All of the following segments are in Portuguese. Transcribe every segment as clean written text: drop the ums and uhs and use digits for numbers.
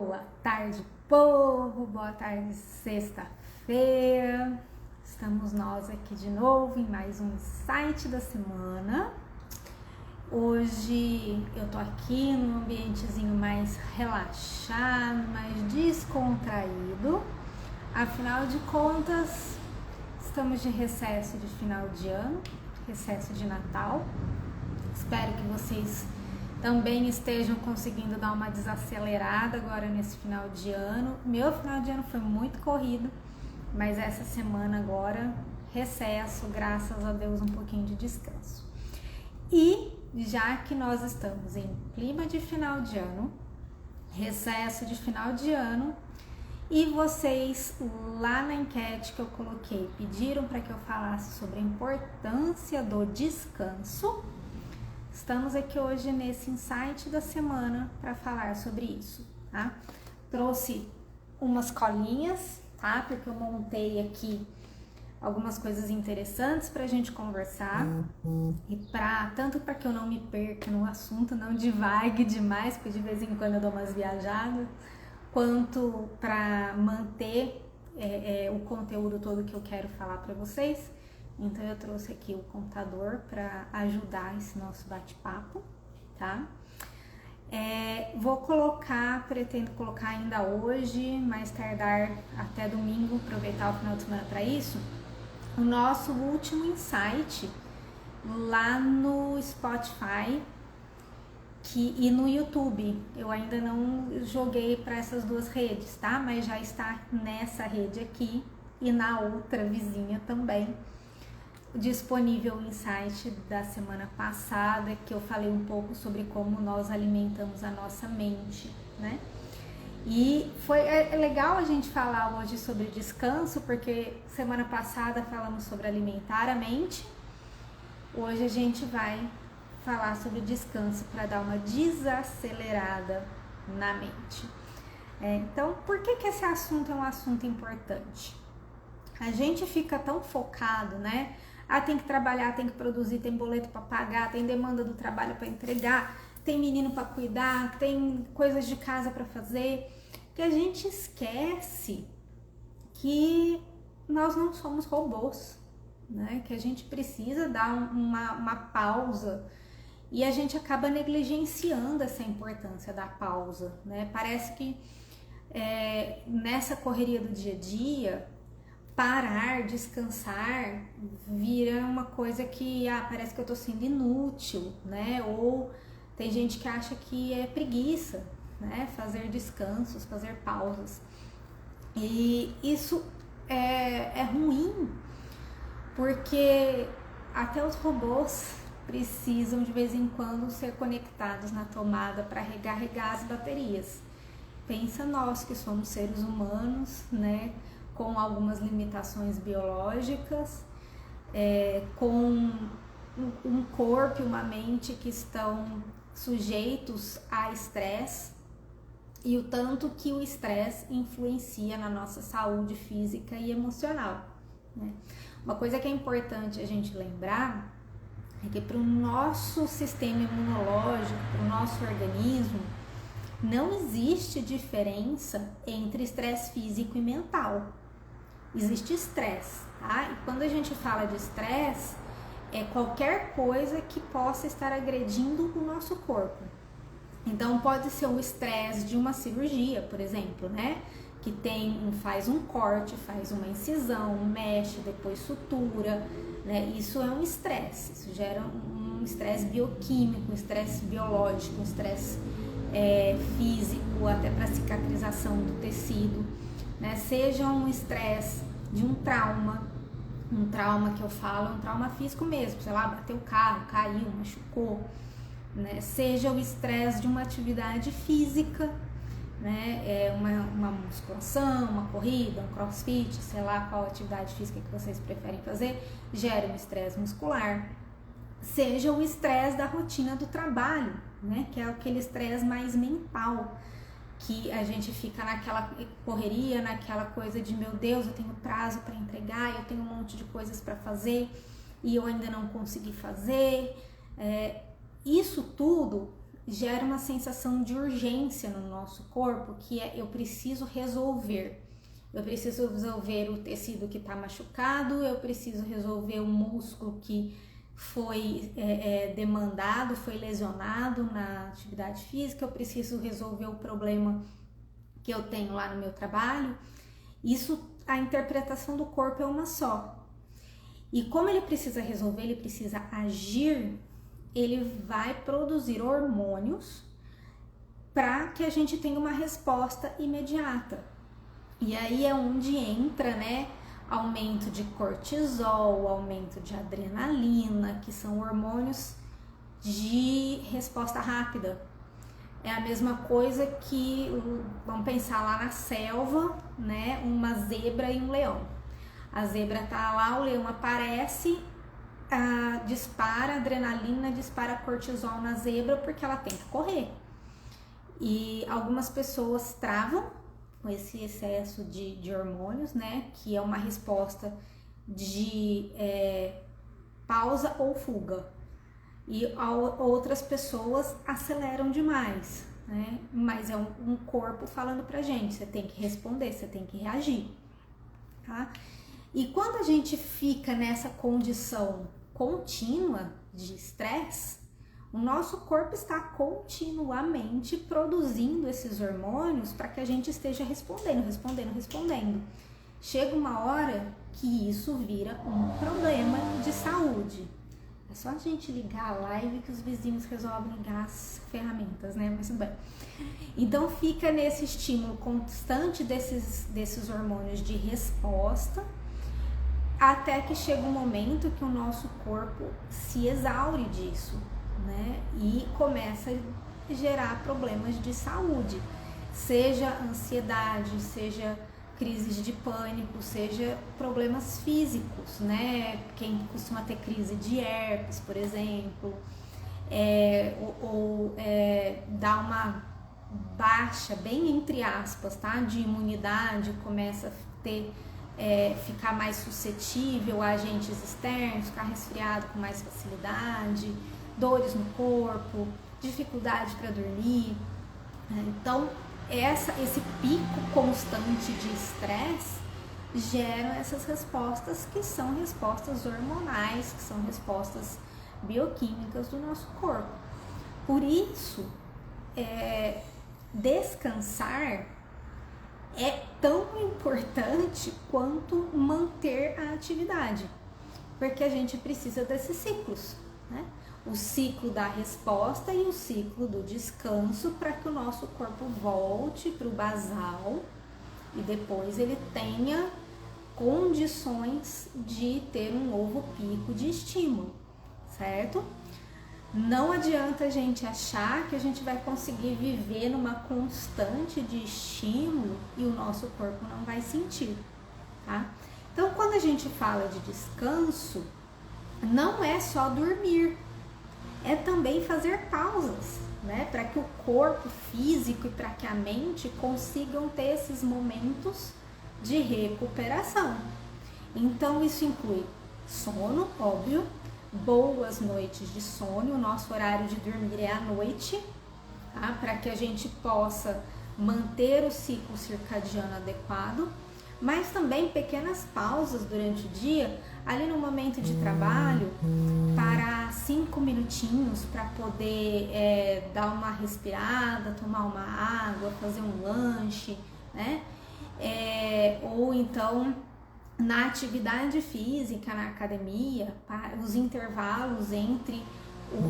Boa tarde, povo, boa tarde, sexta-feira. Estamos nós aqui de novo em mais um Insight da semana. Hoje eu tô aqui num ambientezinho mais relaxado, mais descontraído. Afinal de contas, estamos de recesso de final de ano, recesso de Natal. Espero que vocês também estejam conseguindo dar uma desacelerada agora nesse final de ano. Meu final de ano foi muito corrido, mas essa semana agora, recesso, graças a Deus, um pouquinho de descanso. E já que nós estamos em clima de final de ano, recesso de final de ano, e vocês lá na enquete que eu coloquei pediram para que eu falasse sobre a importância do descanso, estamos aqui hoje nesse insight da semana para falar sobre isso, tá? Trouxe umas colinhas, tá? Porque eu montei aqui algumas coisas interessantes pra gente conversar e tanto para que eu não me perca no assunto, não divague demais, porque de vez em quando eu dou umas viajadas, quanto para manter o conteúdo todo que eu quero falar para vocês. Então eu trouxe aqui o computador para ajudar esse nosso bate-papo, tá? Pretendo colocar ainda hoje, mais tardar até domingo, aproveitar o final de semana para isso, o nosso último insight lá no Spotify e no YouTube. Eu ainda não joguei para essas duas redes, tá? Mas já está nessa rede aqui e na outra vizinha também. Disponível o insight da semana passada, que eu falei um pouco sobre como nós alimentamos a nossa mente, né? E é legal a gente falar hoje sobre descanso, porque semana passada falamos sobre alimentar a mente. Hoje a gente vai falar sobre descanso para dar uma desacelerada na mente. Então, por que esse assunto é um assunto importante? A gente fica tão focado, né? Tem que trabalhar, tem que produzir, tem boleto para pagar, tem demanda do trabalho para entregar, tem menino para cuidar, tem coisas de casa para fazer, que a gente esquece que nós não somos robôs, né? Que a gente precisa dar uma pausa e a gente acaba negligenciando essa importância da pausa, né? Parece que nessa correria do dia a dia, parar, descansar, vira uma coisa que parece que eu tô sendo inútil, né? Ou tem gente que acha que é preguiça, né? Fazer descansos, fazer pausas. E isso é ruim, porque até os robôs precisam de vez em quando ser conectados na tomada para recarregar as baterias. Pensa nós que somos seres humanos, né? Com algumas limitações biológicas, com um corpo e uma mente que estão sujeitos a estresse, e o tanto que o estresse influencia na nossa saúde física e emocional, né? Uma coisa que é importante a gente lembrar é que para o nosso sistema imunológico, para o nosso organismo, não existe diferença entre estresse físico e mental. Existe estresse, tá? E quando a gente fala de estresse, é qualquer coisa que possa estar agredindo o nosso corpo. Então pode ser o estresse de uma cirurgia, por exemplo, né? Que faz um corte, faz uma incisão, mexe, depois sutura, né? Isso é um estresse, isso gera um estresse bioquímico, um estresse biológico, um estresse físico, até para cicatrização do tecido, né? Seja um estresse de um trauma que eu falo, um trauma físico mesmo, sei lá, bateu o carro, caiu, machucou, né? Seja o estresse de uma atividade física, né? Uma musculação, uma corrida, um crossfit, sei lá qual atividade física que vocês preferem fazer, gera um estresse muscular. Seja o estresse da rotina do trabalho, né? Que é aquele estresse mais mental, que a gente fica naquela correria, naquela coisa de meu Deus, eu tenho prazo para entregar, eu tenho um monte de coisas para fazer e eu ainda não consegui fazer. Isso tudo gera uma sensação de urgência no nosso corpo, que é eu preciso resolver. Eu preciso resolver o tecido que está machucado, eu preciso resolver o músculo que foi demandado, foi lesionado na atividade física, eu preciso resolver o problema que eu tenho lá no meu trabalho. Isso, a interpretação do corpo é uma só. E como ele precisa resolver, ele precisa agir, ele vai produzir hormônios para que a gente tenha uma resposta imediata. E aí é onde entra, né, aumento de cortisol, aumento de adrenalina, que são hormônios de resposta rápida. É a mesma coisa que, vamos pensar lá na selva, né, uma zebra e um leão. A zebra tá lá, o leão aparece, dispara adrenalina, dispara cortisol na zebra porque ela tem que correr. E algumas pessoas travam com esse excesso de hormônios, né, que é uma resposta de pausa ou fuga. E outras pessoas aceleram demais, né, mas é um corpo falando pra gente, você tem que responder, você tem que reagir, tá? E quando a gente fica nessa condição contínua de estresse, o nosso corpo está continuamente produzindo esses hormônios para que a gente esteja respondendo. Chega uma hora que isso vira um problema de saúde. É só a gente ligar a live que os vizinhos resolvem ligar as ferramentas, né? Mas tudo bem. Então fica nesse estímulo constante desses hormônios de resposta, até que chega um momento que o nosso corpo se exaure disso, né? E começa a gerar problemas de saúde, seja ansiedade, seja crises de pânico, seja problemas físicos, né? Quem costuma ter crise de herpes, por exemplo, dá uma baixa, bem entre aspas, tá? De imunidade, começa a ter ficar mais suscetível a agentes externos, ficar resfriado com mais facilidade, dores no corpo, dificuldade para dormir. Então, esse pico constante de estresse gera essas respostas que são respostas hormonais, que são respostas bioquímicas do nosso corpo. Por isso, descansar é tão importante quanto manter a atividade, porque a gente precisa desses ciclos, né? O ciclo da resposta e o ciclo do descanso para que o nosso corpo volte para o basal e depois ele tenha condições de ter um novo pico de estímulo, certo? Não adianta a gente achar que a gente vai conseguir viver numa constante de estímulo e o nosso corpo não vai sentir, tá? Então, quando a gente fala de descanso, não é só dormir, é também fazer pausas, né? Para que o corpo físico e para que a mente consigam ter esses momentos de recuperação. Então, isso inclui sono, óbvio, boas noites de sono. O nosso horário de dormir é à noite, tá? Para que a gente possa manter o ciclo circadiano adequado, mas também pequenas pausas durante o dia, ali no momento de trabalho, parar 5 minutinhos para poder dar uma respirada, tomar uma água, fazer um lanche, né? Ou então na atividade física, na academia, os intervalos entre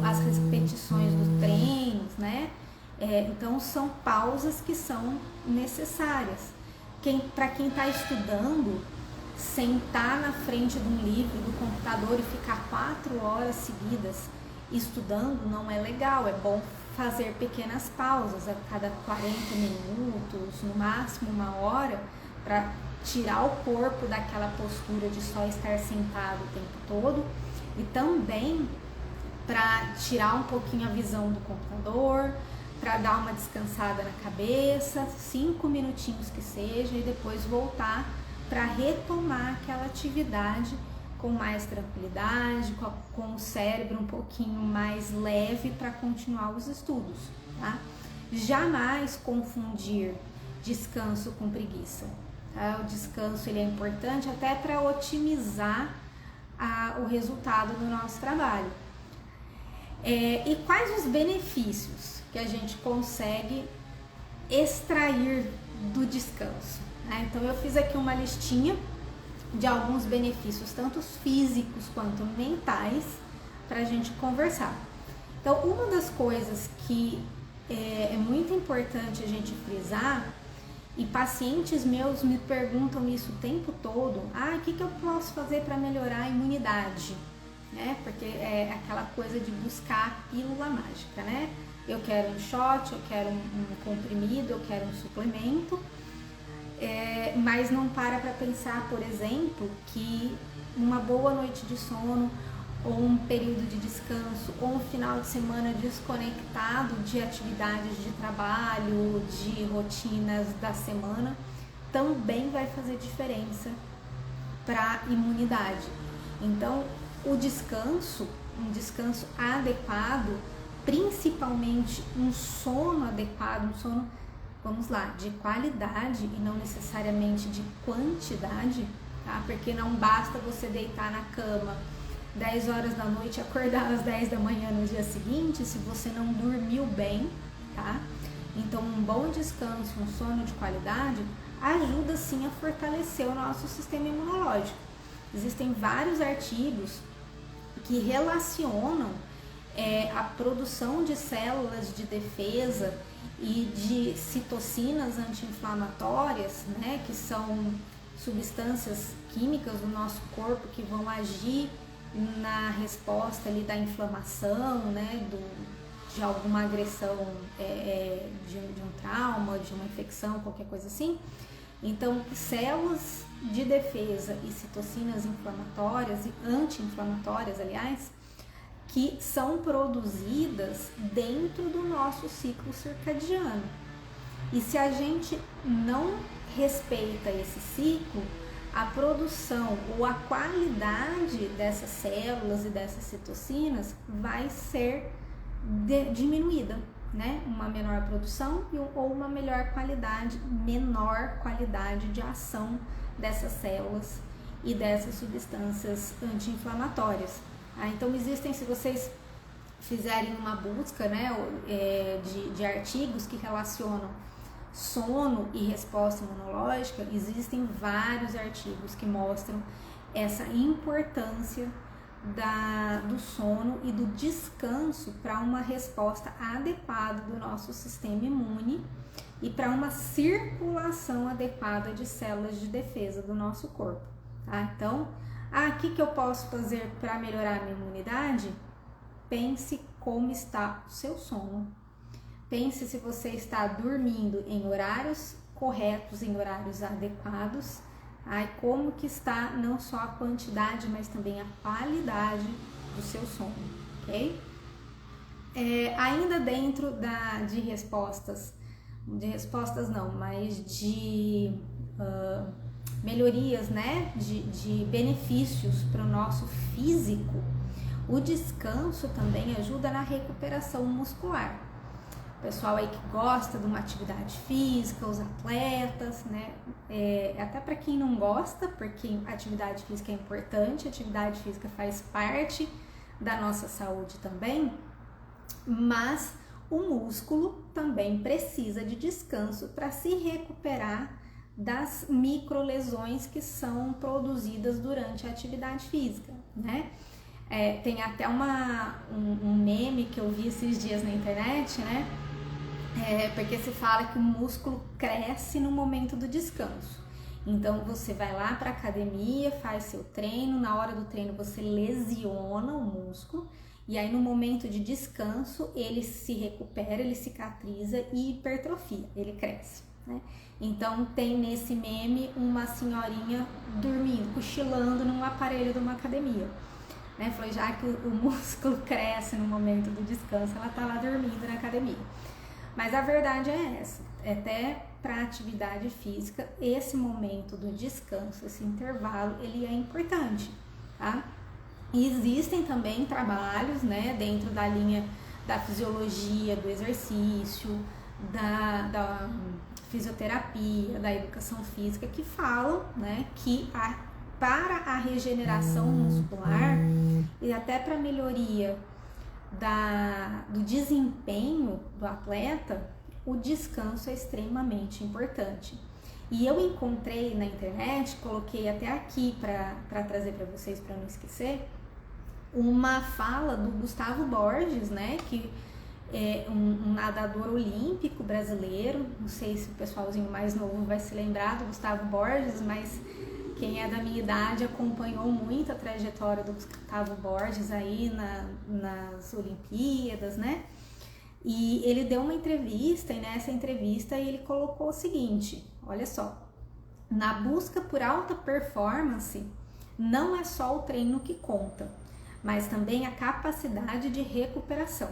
as repetições dos treinos, né? Então são pausas que são necessárias. Para quem está estudando, sentar na frente de um livro, do computador e ficar 4 horas seguidas estudando não é legal. É bom fazer pequenas pausas a cada 40 minutos, no máximo 1 hora, para tirar o corpo daquela postura de só estar sentado o tempo todo e também para tirar um pouquinho a visão do computador, para dar uma descansada na cabeça, 5 minutinhos que seja, e depois voltar para retomar aquela atividade com mais tranquilidade, com o cérebro um pouquinho mais leve para continuar os estudos, tá? Jamais confundir descanso com preguiça, tá? O descanso ele é importante até para otimizar o resultado do nosso trabalho. E quais os benefícios que a gente consegue extrair do descanso, né? Então eu fiz aqui uma listinha de alguns benefícios, tanto físicos quanto mentais, para a gente conversar. Então, uma das coisas que é muito importante a gente frisar, e pacientes meus me perguntam isso o tempo todo, o que eu posso fazer para melhorar a imunidade? Né? Porque é aquela coisa de buscar a pílula mágica, né? Eu quero um shot, eu quero um comprimido, eu quero um suplemento, mas não para pensar, por exemplo, que uma boa noite de sono, ou um período de descanso, ou um final de semana desconectado de atividades de trabalho, de rotinas da semana, também vai fazer diferença para a imunidade. Então, o descanso, um descanso adequado, principalmente um sono adequado, um sono, vamos lá, de qualidade e não necessariamente de quantidade, tá? Porque não basta você deitar na cama 10 horas da noite e acordar às 10 da manhã no dia seguinte se você não dormiu bem, tá? Então, um bom descanso, um sono de qualidade ajuda sim a fortalecer o nosso sistema imunológico. Existem vários artigos que relacionam a produção de células de defesa e de citocinas anti-inflamatórias, né, que são substâncias químicas do nosso corpo que vão agir na resposta ali da inflamação, né, de alguma agressão, de um trauma, de uma infecção, qualquer coisa assim. Então, células de defesa e citocinas inflamatórias e anti-inflamatórias, aliás, que são produzidas dentro do nosso ciclo circadiano. E se a gente não respeita esse ciclo, a produção ou a qualidade dessas células e dessas citocinas vai ser diminuída, né? Uma menor produção ou uma menor qualidade de ação dessas células e dessas substâncias anti-inflamatórias. Então existem, se vocês fizerem uma busca, né, de artigos que relacionam sono e resposta imunológica, existem vários artigos que mostram essa importância do sono e do descanso para uma resposta adequada do nosso sistema imune e para uma circulação adequada de células de defesa do nosso corpo, tá? Então, o que eu posso fazer para melhorar a minha imunidade? Pense como está o seu sono. Pense se você está dormindo em horários corretos, em horários adequados, como que está não só a quantidade, mas também a qualidade do seu sono, ok? Ainda dentro de respostas não, mas de melhorias, né, de benefícios para o nosso físico, o descanso também ajuda na recuperação muscular. O pessoal aí que gosta de uma atividade física, os atletas, né, até para quem não gosta, porque atividade física é importante, atividade física faz parte da nossa saúde também, mas o músculo também precisa de descanso para se recuperar das microlesões que são produzidas durante a atividade física, né? Tem até um meme que eu vi esses dias na internet, né? Porque se fala que o músculo cresce no momento do descanso. Então você vai lá para a academia, faz seu treino, na hora do treino você lesiona o músculo e aí no momento de descanso ele se recupera, ele cicatriza e hipertrofia, ele cresce, né? Então tem nesse meme uma senhorinha dormindo, cochilando num aparelho de uma academia, né? Foi já que o músculo cresce no momento do descanso, ela tá lá dormindo na academia. Mas a verdade é essa, até para atividade física, esse momento do descanso, esse intervalo, ele é importante, tá? E existem também trabalhos, né, dentro da linha da fisiologia, do exercício, da fisioterapia, da educação física, que falam, né, que para a regeneração muscular e até para a melhoria do desempenho do atleta, o descanso é extremamente importante. E eu encontrei na internet, coloquei até aqui para trazer para vocês, para não esquecer, uma fala do Gustavo Borges, né, que é um nadador olímpico brasileiro. Não sei se o pessoalzinho mais novo vai se lembrar do Gustavo Borges, mas quem é da minha idade acompanhou muito a trajetória do Gustavo Borges aí nas Olimpíadas, né? E ele deu uma entrevista, e nessa entrevista ele colocou o seguinte, olha só: na busca por alta performance, não é só o treino que conta, mas também a capacidade de recuperação.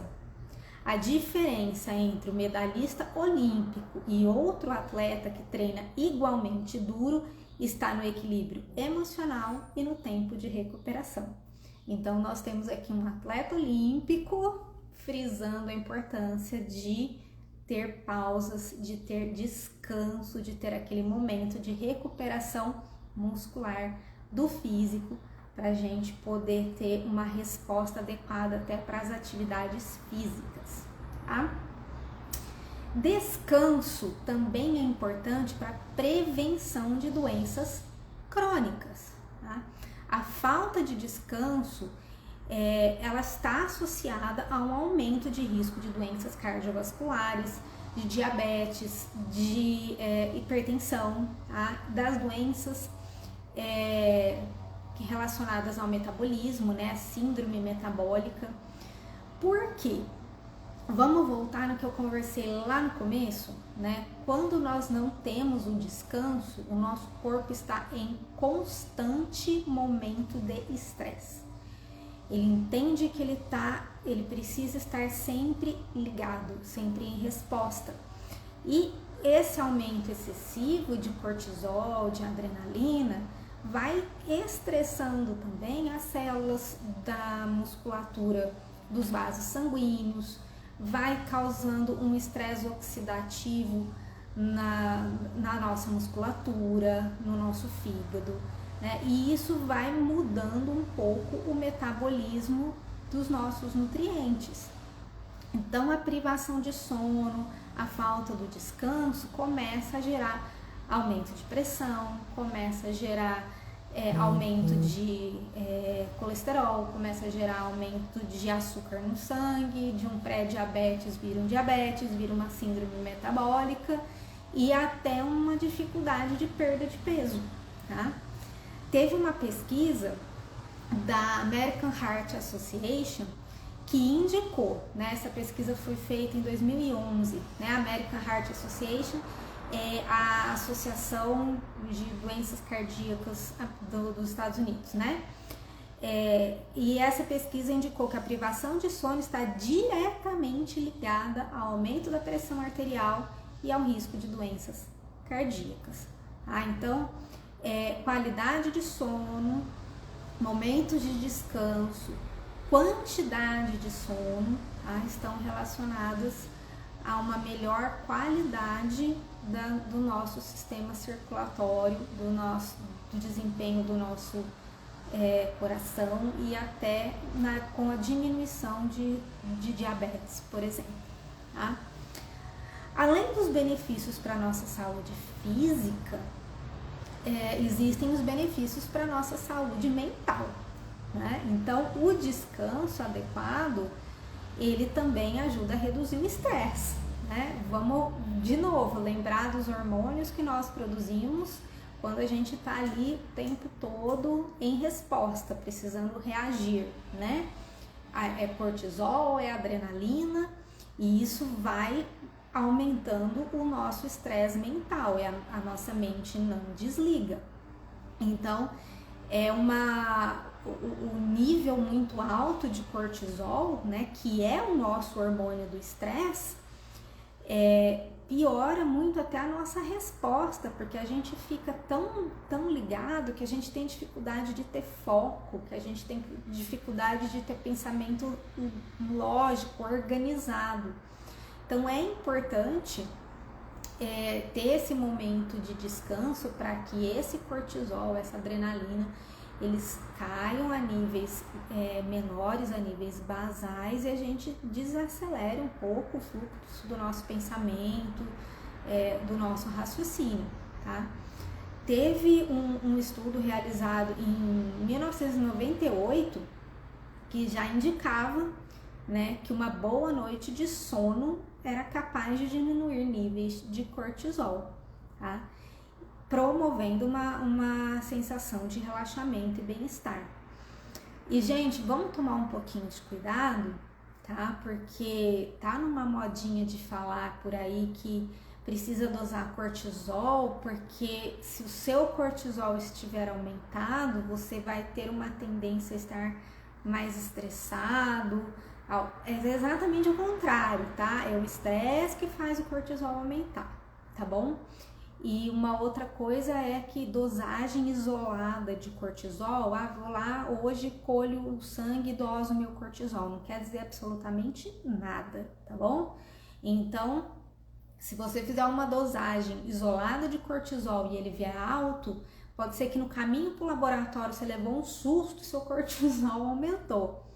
A diferença entre o medalhista olímpico e outro atleta que treina igualmente duro está no equilíbrio emocional e no tempo de recuperação. Então, nós temos aqui um atleta olímpico frisando a importância de ter pausas, de ter descanso, de ter aquele momento de recuperação muscular do físico, para a gente poder ter uma resposta adequada até para as atividades físicas, tá? Descanso também é importante para prevenção de doenças crônicas, tá? A falta de descanso, ela está associada a um aumento de risco de doenças cardiovasculares, de diabetes, de hipertensão, tá? Das doenças relacionadas ao metabolismo, né, a síndrome metabólica. Por quê? Vamos voltar no que eu conversei lá no começo, né? Quando nós não temos um descanso, o nosso corpo está em constante momento de estresse. Ele entende que ele precisa estar sempre ligado, sempre em resposta. E esse aumento excessivo de cortisol, de adrenalina, vai estressando também as células da musculatura dos vasos sanguíneos, vai causando um estresse oxidativo na nossa musculatura, no nosso fígado, né? E isso vai mudando um pouco o metabolismo dos nossos nutrientes. Então, a privação de sono, a falta do descanso começa a gerar aumento de pressão, começa a gerar aumento de colesterol, começa a gerar aumento de açúcar no sangue, de um pré-diabetes vira uma síndrome metabólica e até uma dificuldade de perda de peso, tá? Teve uma pesquisa da American Heart Association que indicou, né, essa pesquisa foi feita em 2011, né, a American Heart Association é a Associação de Doenças Cardíacas dos Estados Unidos, né? E essa pesquisa indicou que a privação de sono está diretamente ligada ao aumento da pressão arterial e ao risco de doenças cardíacas. Tá? Então, qualidade de sono, momentos de descanso, quantidade de sono, tá? Estão relacionadas a uma melhor qualidade do nosso sistema circulatório, do desempenho do nosso coração e até com a diminuição de diabetes, por exemplo. Tá? Além dos benefícios para a nossa saúde física, existem os benefícios para a nossa saúde mental, né? Então, o descanso adequado, ele também ajuda a reduzir o estresse, né? Vamos, de novo, lembrar dos hormônios que nós produzimos quando a gente está ali o tempo todo em resposta, precisando reagir, né? É cortisol, é adrenalina, e isso vai aumentando o nosso estresse mental, a nossa mente não desliga. Então, o nível muito alto de cortisol, né, que é o nosso hormônio do estresse, piora muito até a nossa resposta, porque a gente fica tão ligado que a gente tem dificuldade de ter foco, que a gente tem dificuldade de ter pensamento lógico, organizado. Então é importante ter esse momento de descanso para que esse cortisol, essa adrenalina, eles caiam a níveis menores, a níveis basais, e a gente desacelere um pouco o fluxo do nosso pensamento, do nosso raciocínio, tá? Teve um estudo realizado em 1998 que já indicava, né, que uma boa noite de sono era capaz de diminuir níveis de cortisol, tá? Promovendo uma sensação de relaxamento e bem-estar. E, gente, vamos tomar um pouquinho de cuidado, tá? Porque tá numa modinha de falar por aí que precisa dosar cortisol, porque se o seu cortisol estiver aumentado, você vai ter uma tendência a estar mais estressado. É exatamente o contrário, tá? É o estresse que faz o cortisol aumentar, tá bom? E uma outra coisa é que dosagem isolada de cortisol, vou lá, hoje colho o sangue e doso o meu cortisol, não quer dizer absolutamente nada, tá bom? Então, se você fizer uma dosagem isolada de cortisol e ele vier alto, pode ser que no caminho para o laboratório você levou um susto e seu cortisol aumentou.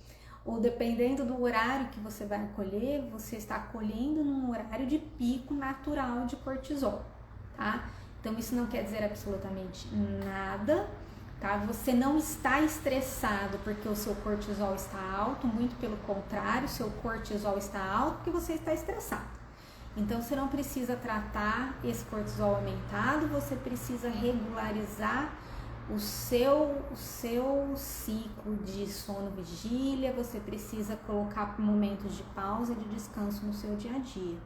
Ou dependendo do horário que você vai colher, você está colhendo num horário de pico natural de cortisol. Tá? Então isso não quer dizer absolutamente nada, tá? Você não está estressado porque o seu cortisol está alto, muito pelo contrário, seu cortisol está alto porque você está estressado. Então você não precisa tratar esse cortisol aumentado, você precisa regularizar o seu ciclo de sono-vigília, você precisa colocar momentos de pausa e de descanso no seu dia a dia,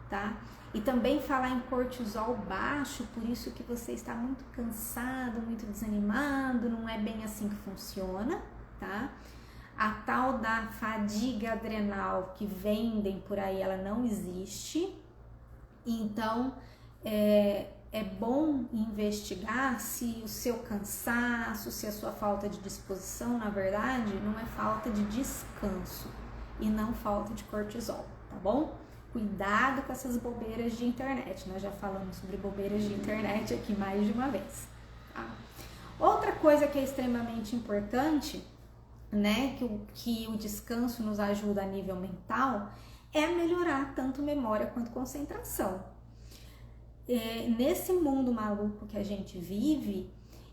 tá? E também falar em cortisol baixo, por isso que você está muito cansado, muito desanimado, não é bem assim que funciona, tá? A tal da fadiga adrenal que vendem por aí, ela não existe. Então, é bom investigar se o seu cansaço, se a sua falta de disposição, na verdade, não é falta de descanso e não falta de cortisol, tá bom? Cuidado com essas bobeiras de internet, nós já falamos sobre bobeiras de internet aqui mais de uma vez, tá? Outra coisa que é extremamente importante, né, que o descanso nos ajuda a nível mental, é melhorar tanto memória quanto concentração. Nesse mundo maluco que a gente vive,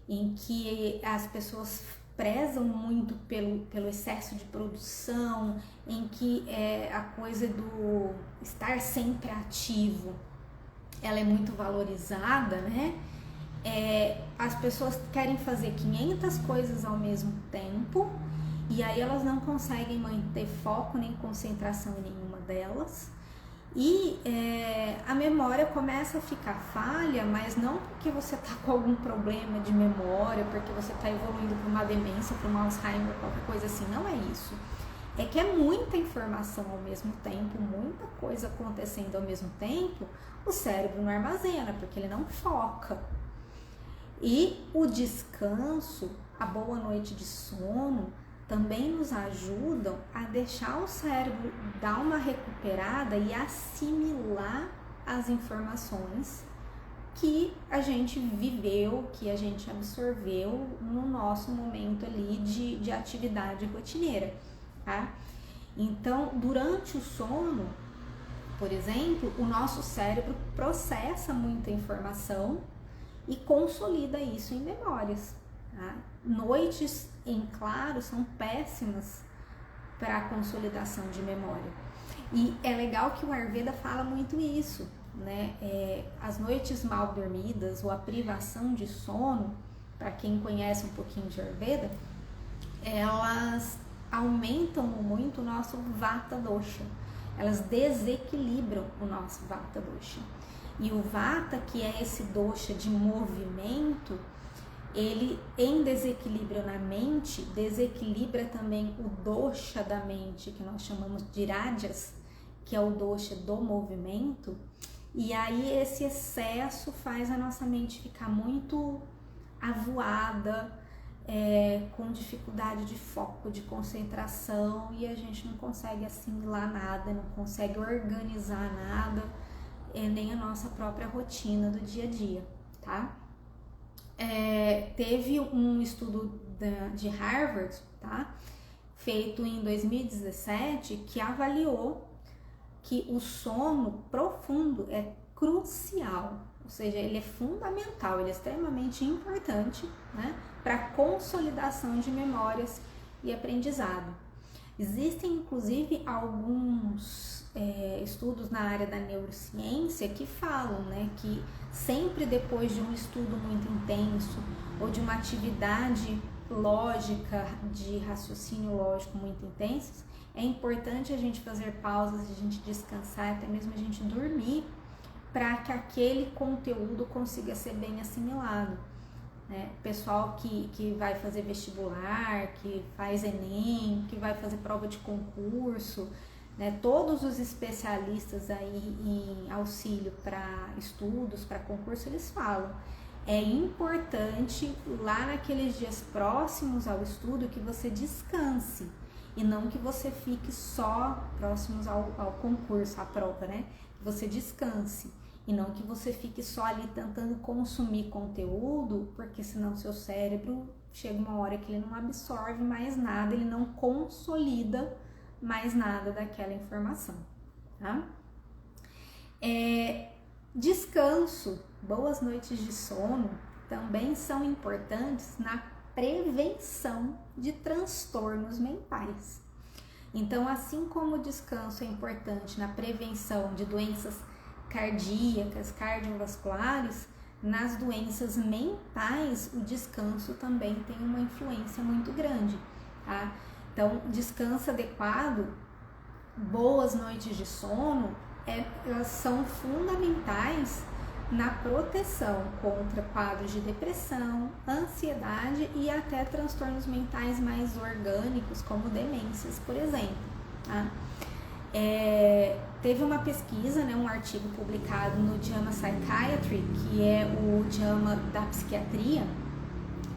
em que as pessoas prezam muito pelo excesso de produção, em que a coisa do estar sempre ativo, ela é muito valorizada, né? As pessoas querem fazer 500 coisas ao mesmo tempo e aí elas não conseguem manter foco nem concentração em nenhuma delas. E a memória começa a ficar falha, mas não porque você está com algum problema de memória, porque você está evoluindo para uma demência, para um Alzheimer, qualquer coisa assim, não é isso. É que é muita informação ao mesmo tempo, muita coisa acontecendo ao mesmo tempo, o cérebro não armazena, porque ele não foca. E o descanso, a boa noite de sono, também nos ajudam a deixar o cérebro dar uma recuperada e assimilar as informações que a gente viveu, que a gente absorveu no nosso momento ali de atividade rotineira, tá? Então, durante o sono, por exemplo, o nosso cérebro processa muita informação e consolida isso em memórias, tá? Noites em claro são péssimas para a consolidação de memória. E é legal que o Ayurveda fala muito isso, né? As noites mal dormidas ou a privação de sono, para quem conhece um pouquinho de Ayurveda, elas aumentam muito o nosso Vata Dosha. Elas desequilibram o nosso Vata Dosha. E o Vata, que é esse dosha de movimento, ele em desequilíbrio na mente, desequilibra também o dosha da mente, que nós chamamos de rajas, que é o dosha do movimento, E aí esse excesso faz a nossa mente ficar muito avoada, com dificuldade de foco, de concentração, e a gente não consegue assimilar nada, não consegue organizar nada, nem a nossa própria rotina do dia a dia, tá? Teve um estudo de Harvard, tá? Feito em 2017, que avaliou que o sono profundo é crucial, ou seja, ele é fundamental, ele é extremamente importante, né, para a consolidação de memórias e aprendizado. Existem inclusive alguns estudos na área da neurociência que falam, né, que sempre depois de um estudo muito intenso ou de uma atividade lógica, de raciocínio lógico muito intensos, é importante a gente fazer pausas, a gente descansar, até mesmo a gente dormir, para que aquele conteúdo consiga ser bem assimilado. Né? Pessoal que vai fazer vestibular, que faz Enem, que vai fazer prova de concurso, né? Todos os especialistas aí em auxílio para estudos, para concurso, eles falam: é importante lá naqueles dias próximos ao estudo que você descanse e não que você fique só próximos ao concurso, à prova, né? Que você descanse e não que você fique só ali tentando consumir conteúdo, porque senão seu cérebro chega uma hora que ele não absorve mais nada, ele não consolida mais nada daquela informação, tá? Descanso, boas noites de sono também são importantes na prevenção de transtornos mentais. Então, assim como o descanso é importante na prevenção de doenças cardíacas, cardiovasculares, nas doenças mentais o descanso também tem uma influência muito grande, tá? Então, descanso adequado, boas noites de sono, elas são fundamentais na proteção contra quadros de depressão, ansiedade e até transtornos mentais mais orgânicos, como demências, por exemplo. Tá? Teve uma pesquisa, né, um artigo publicado no JAMA Psychiatry, que é o JAMA da psiquiatria,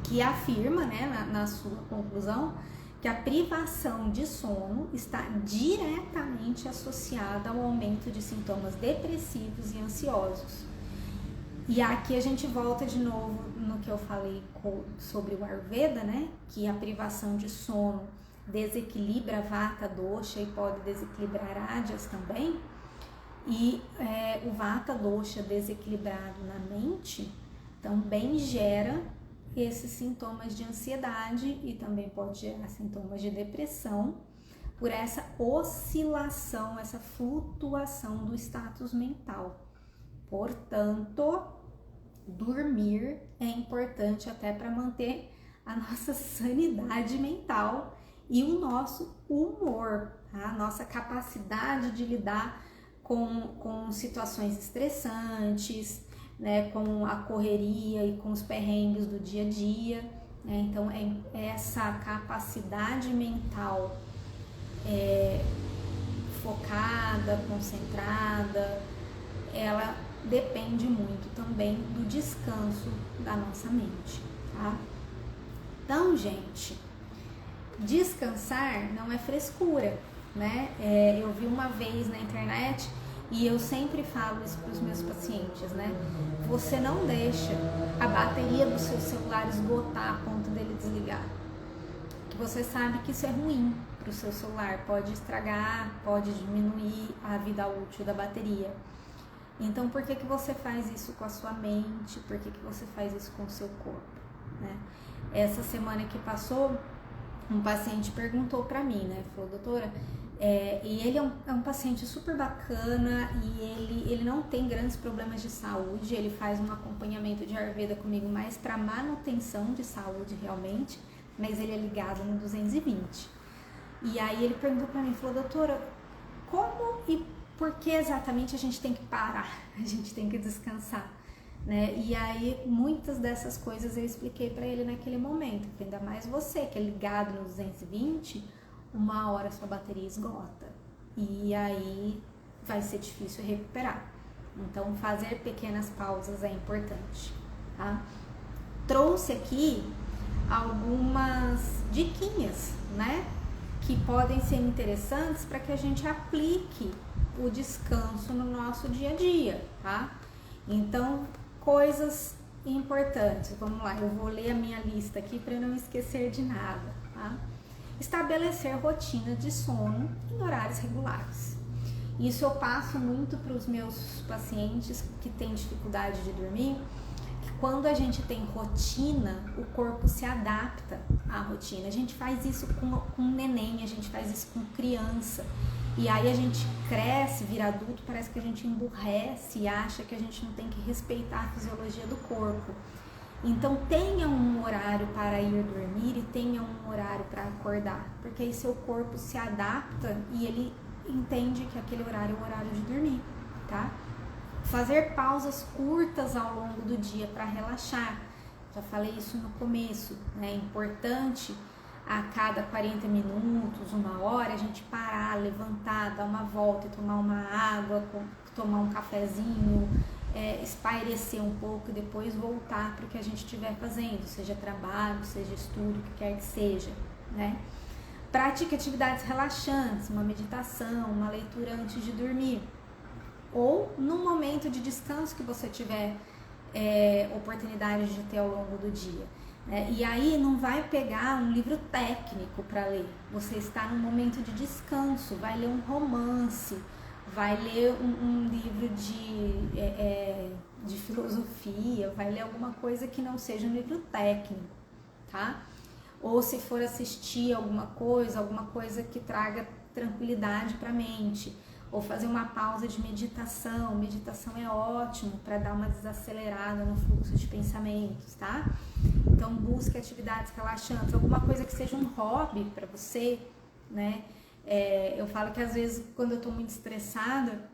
que afirma, né, na sua conclusão, que a privação de sono está diretamente associada ao aumento de sintomas depressivos e ansiosos. E aqui a gente volta de novo no que eu falei sobre o Ayurveda, né? Que a privação de sono desequilibra Vata, Dosha e pode desequilibrar Ádias também. E o Vata, Dosha desequilibrado na mente também gera esses sintomas de ansiedade e também pode gerar sintomas de depressão por essa oscilação, essa flutuação do status mental. Portanto, dormir é importante até para manter a nossa sanidade mental e o nosso humor, tá? A nossa capacidade de lidar com situações estressantes, né, com a correria e com os perrengues do dia a dia, né? Então essa capacidade mental focada, concentrada, ela depende muito também do descanso da nossa mente, tá? Então, gente, descansar não é frescura, né? Eu vi uma vez na internet e eu sempre falo isso para os meus pacientes, né? Você não deixa a bateria do seu celular esgotar a ponto dele desligar. Que você sabe que isso é ruim para o seu celular, pode estragar, pode diminuir a vida útil da bateria. Então, por que você faz isso com a sua mente? Por que você faz isso com o seu corpo, né? Essa semana que passou, um paciente perguntou para mim, né? Falou: doutora, e ele é um paciente super bacana e ele não tem grandes problemas de saúde, ele faz um acompanhamento de Ayurveda comigo mais para manutenção de saúde realmente, mas ele é ligado no 220. E aí ele perguntou para mim, falou: doutora, como e por que exatamente a gente tem que parar, a gente tem que descansar, né? E aí muitas dessas coisas eu expliquei para ele naquele momento, ainda mais você que é ligado no 220, uma hora sua bateria esgota e aí vai ser difícil recuperar, Então, fazer pequenas pausas é importante, tá? Trouxe aqui algumas diquinhas, né? Que podem ser interessantes para que a gente aplique o descanso no nosso dia a dia, tá? Então, coisas importantes. Vamos lá, eu vou ler a minha lista aqui para não esquecer de nada, tá? Estabelecer rotina de sono em horários regulares. Isso eu passo muito para os meus pacientes que têm dificuldade de dormir, que quando a gente tem rotina, o corpo se adapta à rotina. A gente faz isso com neném, a gente faz isso com criança. E aí a gente cresce, vira adulto, parece que a gente emburrece e acha que a gente não tem que respeitar a fisiologia do corpo. Então tenha um horário para ir dormir e tenha um horário para acordar, porque aí seu corpo se adapta e ele entende que aquele horário é o horário de dormir, tá? Fazer pausas curtas ao longo do dia para relaxar. Já falei isso no começo, né? É importante a cada 40 minutos, uma hora, a gente parar, levantar, dar uma volta e tomar uma água, tomar um cafezinho, espairecer um pouco e depois voltar para o que a gente estiver fazendo, seja trabalho, seja estudo, o que quer que seja, né? Pratique atividades relaxantes, uma meditação, uma leitura antes de dormir. Ou no momento de descanso que você tiver oportunidade de ter ao longo do dia. Né? E aí não vai pegar um livro técnico para ler. Você está num momento de descanso, vai ler um romance, vai ler um livro de filosofia, vai ler alguma coisa que não seja um livro técnico, tá? Ou se for assistir alguma coisa que traga tranquilidade para a mente, ou fazer uma pausa de meditação. Meditação é ótimo para dar uma desacelerada no fluxo de pensamentos, tá? Então busque atividades relaxantes, alguma coisa que seja um hobby para você, né? Eu falo que às vezes quando eu tô muito estressada,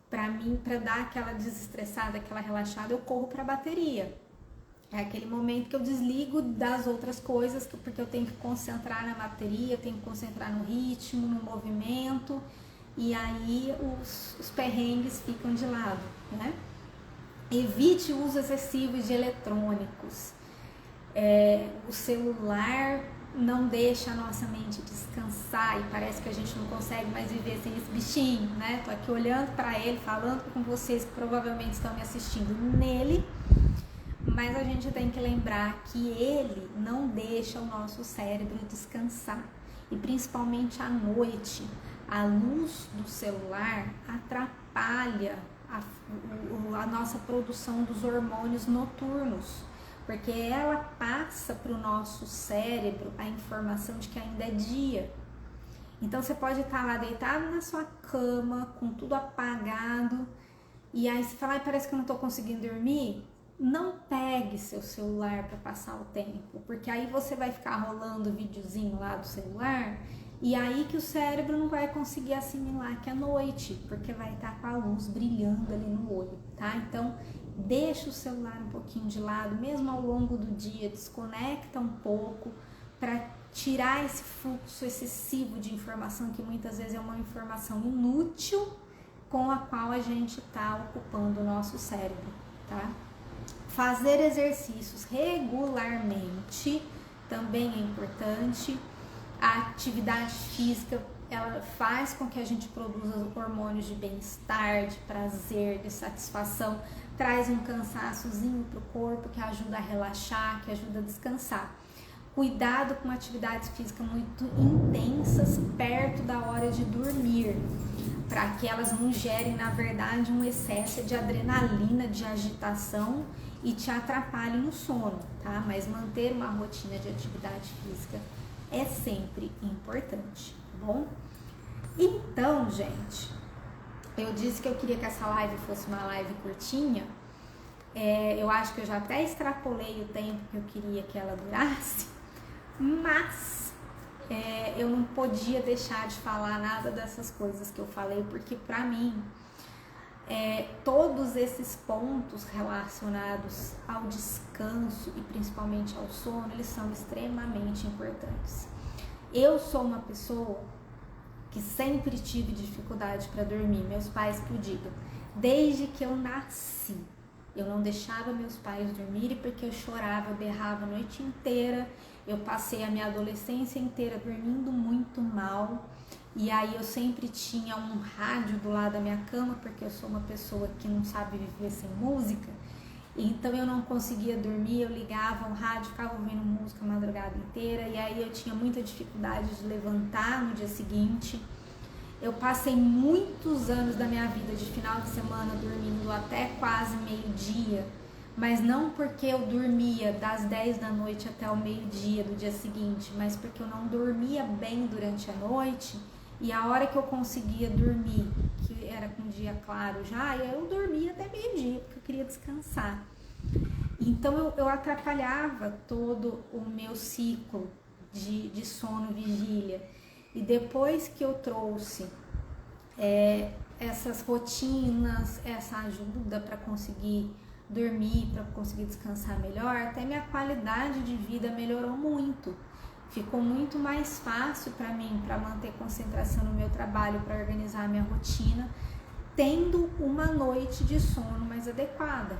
para mim, para dar aquela desestressada, aquela relaxada, eu corro para a bateria. É aquele momento que eu desligo das outras coisas, porque eu tenho que concentrar na bateria, eu tenho que concentrar no ritmo, no movimento, e aí os perrengues ficam de lado, né? Evite o uso excessivo de eletrônicos. O celular não deixa a nossa mente descansar e parece que a gente não consegue mais viver sem esse bichinho, né? Tô aqui olhando para ele, falando com vocês que provavelmente estão me assistindo nele, mas a gente tem que lembrar que ele não deixa o nosso cérebro descansar. E principalmente à noite, a luz do celular atrapalha a nossa produção dos hormônios noturnos, porque ela passa para o nosso cérebro a informação de que ainda é dia. Então você pode estar lá deitado na sua cama, com tudo apagado, e aí você fala, parece que eu não estou conseguindo dormir. Não pegue seu celular para passar o tempo, porque aí você vai ficar rolando o videozinho lá do celular, e aí que o cérebro não vai conseguir assimilar que é noite, porque vai estar com a luz brilhando ali no olho, tá? Então, deixa o celular um pouquinho de lado, mesmo ao longo do dia, desconecta um pouco para tirar esse fluxo excessivo de informação, que muitas vezes é uma informação inútil com a qual a gente está ocupando o nosso cérebro, tá? Fazer exercícios regularmente também é importante. A atividade física, ela faz com que a gente produza hormônios de bem-estar, de prazer, de satisfação, traz um cansaçozinho para o corpo que ajuda a relaxar, que ajuda a descansar. Cuidado com atividades físicas muito intensas perto da hora de dormir, para que elas não gerem, na verdade, um excesso de adrenalina, de agitação e te atrapalhem no sono, tá? Mas manter uma rotina de atividade física é sempre importante, tá bom? Então, gente, eu disse que eu queria que essa live fosse uma live curtinha. Eu acho que eu já até extrapolei o tempo que eu queria que ela durasse, mas eu não podia deixar de falar nada dessas coisas que eu falei, porque pra mim todos esses pontos relacionados ao descanso e principalmente ao sono, eles são extremamente importantes. Eu sou uma pessoa que sempre tive dificuldade para dormir, meus pais que o digam. desde que eu nasci. Eu não deixava meus pais dormirem porque eu chorava, eu berrava a noite inteira. Eu passei a minha adolescência inteira dormindo muito mal. E aí eu sempre tinha um rádio do lado da minha cama, porque eu sou uma pessoa que não sabe viver sem música. Então eu não conseguia dormir, eu ligava o rádio, ficava ouvindo música a madrugada inteira. E aí eu tinha muita dificuldade de levantar no dia seguinte. Eu passei muitos anos da minha vida de final de semana dormindo até quase meio-dia, mas não porque eu dormia das 10 da noite até o meio-dia do dia seguinte, mas porque eu não dormia bem durante a noite, e a hora que eu conseguia dormir, que era com o dia claro já, eu dormia até meio-dia, porque eu queria descansar. Então eu atrapalhava todo o meu ciclo de sono vigília. E depois que eu trouxe essas rotinas, essa ajuda para conseguir dormir, para conseguir descansar melhor, até minha qualidade de vida melhorou muito. Ficou muito mais fácil para mim, para manter concentração no meu trabalho, para organizar a minha rotina, tendo uma noite de sono mais adequada.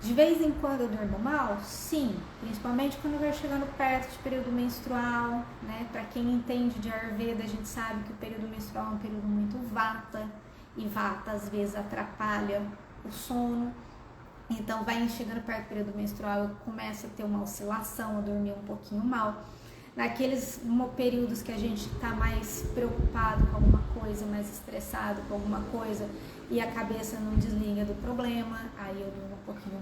De vez em quando eu durmo mal? Sim, principalmente quando vai chegando perto de período menstrual, né? Para quem entende de Ayurveda, a gente sabe que o período menstrual é um período muito vata, e vata às vezes atrapalha o sono. Então vai chegando perto do período menstrual, eu começo a ter uma oscilação, a dormir um pouquinho mal. Naqueles períodos que a gente está mais preocupado com alguma coisa, mais estressado com alguma coisa, e a cabeça não desliga do problema, aí eu durmo um pouquinho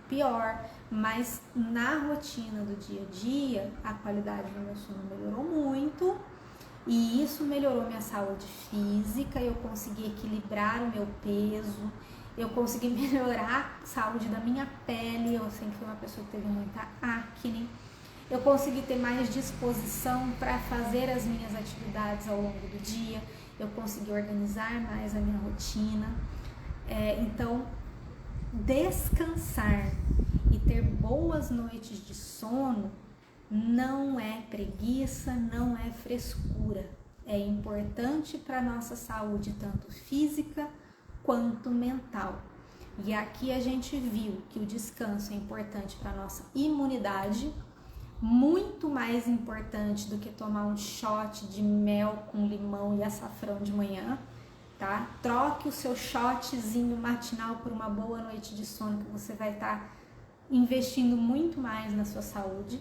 pior, mas na rotina do dia a dia, a qualidade do meu sono melhorou muito, e isso melhorou minha saúde física, eu consegui equilibrar o meu peso, eu consegui melhorar a saúde da minha pele, eu sempre fui uma pessoa que teve muita acne, eu consegui ter mais disposição para fazer as minhas atividades ao longo do dia, eu consegui organizar mais a minha rotina. Então, descansar e ter boas noites de sono não é preguiça, não é frescura. É importante para a nossa saúde, tanto física quanto mental. E aqui a gente viu que o descanso é importante para a nossa imunidade, muito mais importante do que tomar um shot de mel com limão e açafrão de manhã, tá? Troque o seu shotzinho matinal por uma boa noite de sono, que você vai estar investindo muito mais na sua saúde,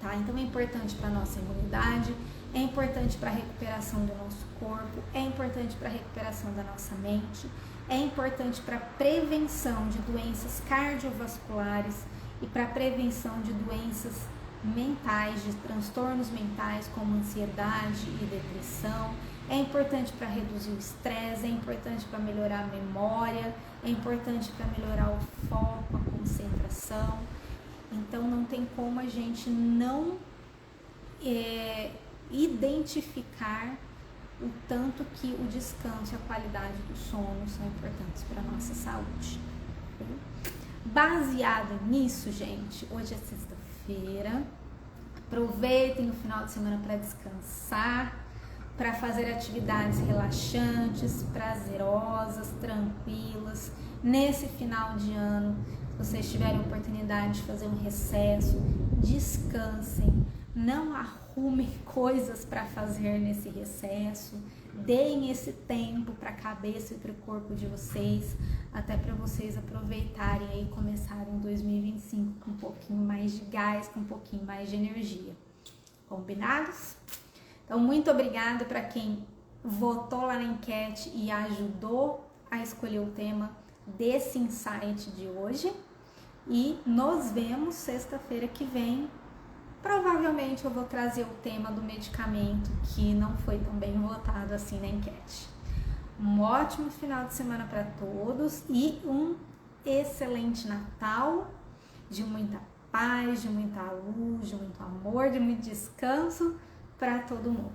tá? Então é importante para a nossa imunidade, é importante para a recuperação do nosso corpo, é importante para a recuperação da nossa mente, é importante para a prevenção de doenças cardiovasculares e para a prevenção de doenças mentais, de transtornos mentais como ansiedade e depressão, é importante para reduzir o estresse, é importante para melhorar a memória, é importante para melhorar o foco, a concentração. Então não tem como a gente não identificar o tanto que o descanso e a qualidade do sono são importantes para a nossa saúde. Baseado nisso, gente, hoje é sexta-feira, aproveitem o final de semana para descansar, para fazer atividades relaxantes, prazerosas, tranquilas. Nesse final de ano, se vocês tiverem a oportunidade de fazer um recesso, descansem, não arrumem coisas para fazer nesse recesso, deem esse tempo para a cabeça e para o corpo de vocês, até para vocês aproveitarem e começarem 2025 com um pouquinho mais de gás, com um pouquinho mais de energia. Combinados? Então, muito obrigada para quem votou lá na enquete e ajudou a escolher o tema desse insight de hoje. E nos vemos sexta-feira que vem. Provavelmente eu vou trazer o tema do medicamento, que não foi tão bem votado assim na enquete. Um ótimo final de semana para todos e um excelente Natal, de muita paz, de muita luz, de muito amor, de muito descanso para todo mundo.